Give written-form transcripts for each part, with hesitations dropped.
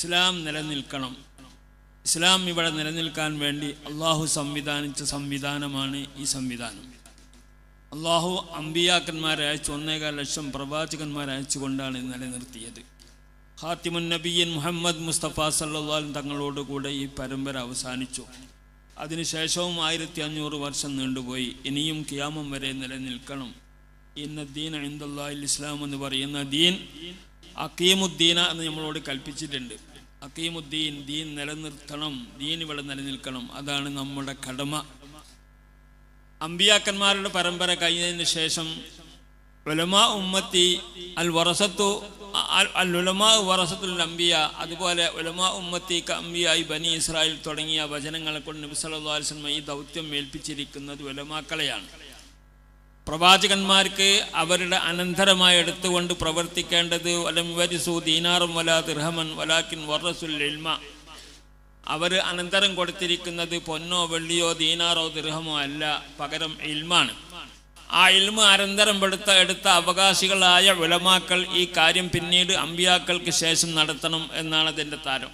ഇസ്ലാം നിലനിൽക്കണം. ഇസ്ലാം ഇവിടെ നിലനിൽക്കാൻ വേണ്ടി അള്ളാഹു സംവിധാനിച്ച സംവിധാനമാണ് ഈ സംവിധാനം. അള്ളാഹു അമ്പിയാക്കന്മാരെ അയച്ചു, 1.25 ലക്ഷം പ്രവാചകന്മാരെ അയച്ചുകൊണ്ടാണ് നിലനിർത്തിയത്. ഖാത്തിമുൻ നബിയ്യൻ മുഹമ്മദ് മുസ്തഫ സല്ലല്ലാഹു അലൈഹി തങ്ങളോടുകൂടെ ഈ പരമ്പര അവസാനിച്ചു. അതിനുശേഷവും 1500 വർഷം നീണ്ടുപോയി. ഇനിയും ഖിയാമം വരെ നിലനിൽക്കണം. ഇന്ന ദീന ഇൻദല്ലാഹിൽ ഇസ്ലാം എന്ന് പറയുന്ന ദീൻ അഖീമുദ്ദീന എന്ന് നമ്മളോട് കൽപ്പിച്ചിട്ടുണ്ട്. അഖീമുദ്ദീൻ, ദീൻ നിലനിർത്തണം, ദീൻ ഇവിടെ നിലനിൽക്കണം. അതാണ് നമ്മുടെ കടമ. അമ്പിയാക്കന്മാരുടെ പരമ്പര കഴിഞ്ഞതിന് ശേഷം ഉലമാ ഉമ്മത്തി അൽ വറസത്തു അൽ ഉലമാ വറസത്തുൽ അംബിയ, അതുപോലെ ഉലമാ ഉമ്മത്തി അംബിയായി ബനി ഇസ്രായേൽ തുടങ്ങിയ വചനങ്ങളെ കൊണ്ട് നബി സല്ലല്ലാഹു അലൈഹി വസല്ലം ഈ ദൗത്യം ഏൽപ്പിച്ചിരിക്കുന്നത് ഉലമാക്കളെയാണ്. പ്രവാചകന്മാർക്ക് അവരുടെ അനന്തരമായി എടുത്തുകൊണ്ട് പ്രവർത്തിക്കേണ്ടത് വലം വരിസു ദീനാറും വലാ ദിർഹമൻ വലാകിൻ വറസുൽ ഇൽമ. അവർ അനന്തരം കൊടുത്തിരിക്കുന്നത് പൊന്നോ വെള്ളിയോ ദീനാറോ ദിർഹമോ അല്ല, പകരം ഇൽമാണ്. ആ ഇൽമ അനന്തരം എടുത്ത അവകാശികളായ ഉലമാക്കൾ ഈ കാര്യം പിന്നീട് അമ്പിയാക്കൾക്ക് ശേഷം നടത്തണം എന്നാണ് അതിൻ്റെ താരം.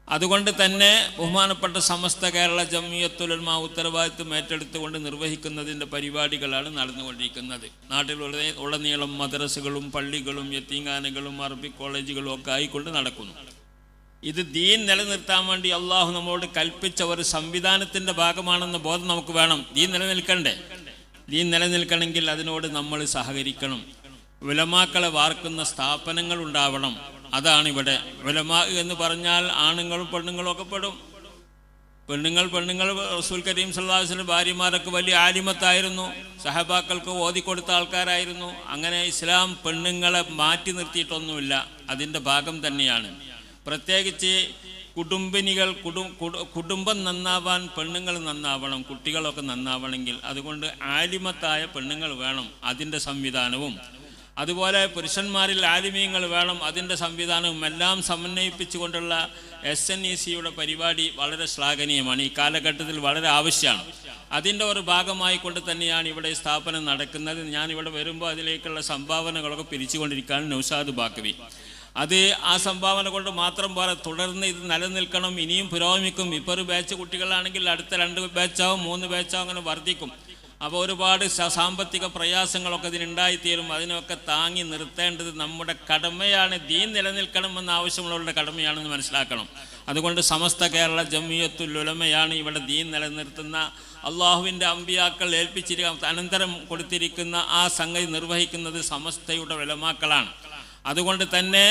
അതുകൊണ്ട് തന്നെ ബഹുമാനപ്പെട്ട സമസ്ത കേരള ജംഇയ്യത്തുൽ ഉലമ ഉത്തരവാദിത്വം ഏറ്റെടുത്തുകൊണ്ട് നിർവഹിക്കുന്നതിൻ്റെ പരിപാടികളാണ് നടന്നുകൊണ്ടിരിക്കുന്നത്. നാട്ടിലുടനീളം മദ്രസകളും പള്ളികളും യതീംഖാനകളും അറബിക് കോളേജുകളും ഒക്കെ ആയിക്കൊണ്ട് നടക്കുന്നു. ഇത് ദീൻ നിലനിർത്താൻ വേണ്ടി അള്ളാഹു നമ്മളോട് കൽപ്പിച്ച ഒരു സംവിധാനത്തിൻ്റെ ഭാഗമാണെന്ന ബോധം നമുക്ക് വേണം. ദീൻ നിലനിൽക്കണ്ടേ? ദീൻ നിലനിൽക്കണമെങ്കിൽ അതിനോട് നമ്മൾ സഹകരിക്കണം. ഉലമാക്കളെ വാർക്കുന്ന സ്ഥാപനങ്ങൾ ഉണ്ടാവണം. അതാണ് ഇവിടെ ഉലമാ എന്ന് പറഞ്ഞാൽ ആണുങ്ങളും പെണ്ണുങ്ങളും ഒക്കെ പെടും. പെണ്ണുങ്ങൾ റസൂൽ കരീം സല്ലല്ലാഹു അലൈഹി വസല്ലം ഭാര്യമാരൊക്കെ വലിയ ആലിമത്തായിരുന്നു, സഹബാക്കൾക്ക് ഓതിക്കൊടുത്ത ആൾക്കാരായിരുന്നു. അങ്ങനെ ഇസ്ലാം പെണ്ണുങ്ങളെ മാറ്റി നിർത്തിയിട്ടൊന്നുമില്ല, അതിൻ്റെ ഭാഗം തന്നെയാണ്. പ്രത്യേകിച്ച് കുടുംബം നന്നാവാൻ പെണ്ണുങ്ങൾ നന്നാവണം, കുട്ടികളൊക്കെ നന്നാവണമെങ്കിൽ. അതുകൊണ്ട് ആലിമത്തായ പെണ്ണുങ്ങൾ വേണം, അതിൻ്റെ സംവിധാനവും. അതുപോലെ പുരുഷന്മാരിൽ ആലിമീങ്ങൾ വേണം, അതിൻ്റെ സംവിധാനവും എല്ലാം സമന്വയിപ്പിച്ചുകൊണ്ടുള്ള SNEC-യുടെ പരിപാടി വളരെ ശ്ലാഘനീയമാണ്. ഈ കാലഘട്ടത്തിൽ വളരെ ആവശ്യമാണ്. അതിൻ്റെ ഒരു ഭാഗമായി കൊണ്ട് തന്നെയാണ് ഇവിടെ സ്ഥാപനം നടക്കുന്നത്. ഞാനിവിടെ വരുമ്പോൾ അതിലേക്കുള്ള സംഭാവനകളൊക്കെ പിരിച്ചുകൊണ്ടിരിക്കുകയാണ്. നൗഷാദ് ബാക്കവി അത് ആ സംഭാവന കൊണ്ട് മാത്രം പോരാ, തുടർന്ന് ഇത് നിലനിൽക്കണം, ഇനിയും പുരോഗമിക്കും. ഇപ്പോൾ ഒരു ബാച്ച് കുട്ടികളാണെങ്കിൽ അടുത്ത 2 ബാച്ചാവും 3 ബാച്ചാവും അങ്ങനെ വർദ്ധിക്കും. അപ്പോൾ ഒരുപാട് സാമ്പത്തിക പ്രയാസങ്ങളൊക്കെ ഇതിനുണ്ടായിത്തീരും. അതിനൊക്കെ താങ്ങി നിർത്തേണ്ടത് നമ്മുടെ കടമയാണ്. ദീൻ നിലനിൽക്കണമെന്ന ആവശ്യമുള്ളവരുടെ കടമയാണെന്ന് മനസ്സിലാക്കണം. അതുകൊണ്ട് സമസ്ത കേരള ജംഇയ്യത്തുൽ ഉലമയാണ് ഇവിടെ ദീൻ നിലനിർത്തുന്ന. അള്ളാഹുവിൻ്റെ അമ്പിയാക്കൾ അനന്തരം കൊടുത്തിരിക്കുന്ന ആ സംഗതി നിർവഹിക്കുന്നത് സമസ്തയുടെ ഉലമാക്കളാണ്. അതുകൊണ്ട് തന്നെ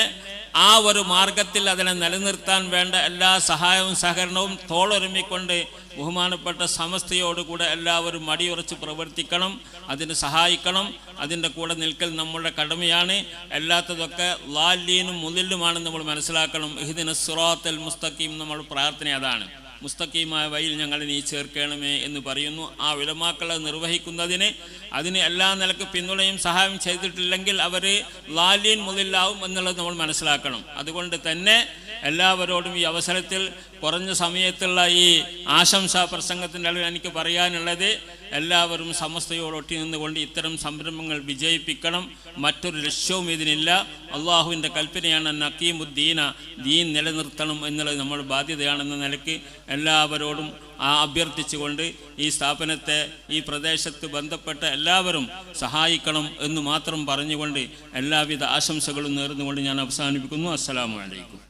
ആ ഒരു മാർഗത്തിൽ അതിനെ നിലനിർത്താൻ വേണ്ട എല്ലാ സഹായവും സഹകരണവും തോളൊരുമിക്കൊണ്ട് ബഹുമാനപ്പെട്ട സമസ്തയോടുകൂടെ എല്ലാവരും മടിയുറച്ച് പ്രവർത്തിക്കണം, അതിന് സഹായിക്കണം. അതിൻ്റെ കൂടെ നിൽക്കൽ നമ്മുടെ കടമയാണ്. അല്ലാത്തതൊക്കെ ളാലീനും മുദില്ലുമാണെന്ന് നമ്മൾ മനസ്സിലാക്കണം. ഇഹ്ദിനസ് സിറാത്തൽ മുസ്തഖീം, നമ്മൾ പ്രാർത്ഥന അതാണ്. മുസ്തഖീമായ വഴിയിൽ ഞങ്ങളെ നീ ചേർക്കണമേ എന്ന് പറയുന്നു. ആ ഉലമാക്കളെ നിർവഹിക്കുന്നതിന് അതിന് എല്ലാ നിലക്ക് പിന്തുണയും സഹായം ചെയ്തിട്ടില്ലെങ്കിൽ അവർ ളാലീൻ മുദില്ലാവും എന്നുള്ളത് നമ്മൾ മനസ്സിലാക്കണം. അതുകൊണ്ട് തന്നെ എല്ലാവരോടും ഈ അവസരത്തിൽ കുറഞ്ഞ സമയത്തുള്ള ഈ ആശംസാ പ്രസംഗത്തിൻ്റെ അളവിൽ എനിക്ക് പറയാനുള്ളത്, എല്ലാവരും സമസ്തയോടൊട്ടി നിന്നുകൊണ്ട് ഇത്തരം സംരംഭങ്ങൾ വിജയിപ്പിക്കണം. മറ്റൊരു ലക്ഷ്യവും ഇതിനില്ല. അള്ളാഹുവിൻ്റെ കൽപ്പനയാണ് നഖീമുദ്ദീന, ദീൻ നിലനിർത്തണം എന്നുള്ളത് നമ്മുടെ ബാധ്യതയാണെന്ന നിലയ്ക്ക് എല്ലാവരോടും അഭ്യർത്ഥിച്ചുകൊണ്ട് ഈ സ്ഥാപനത്തെ ഈ പ്രദേശത്ത് ബന്ധപ്പെട്ട എല്ലാവരും സഹായിക്കണം എന്ന് മാത്രം പറഞ്ഞുകൊണ്ട് എല്ലാവിധ ആശംസകളും നേർന്നുകൊണ്ട് ഞാൻ അവസാനിപ്പിക്കുന്നു. അസ്സലാമു അലൈക്കും.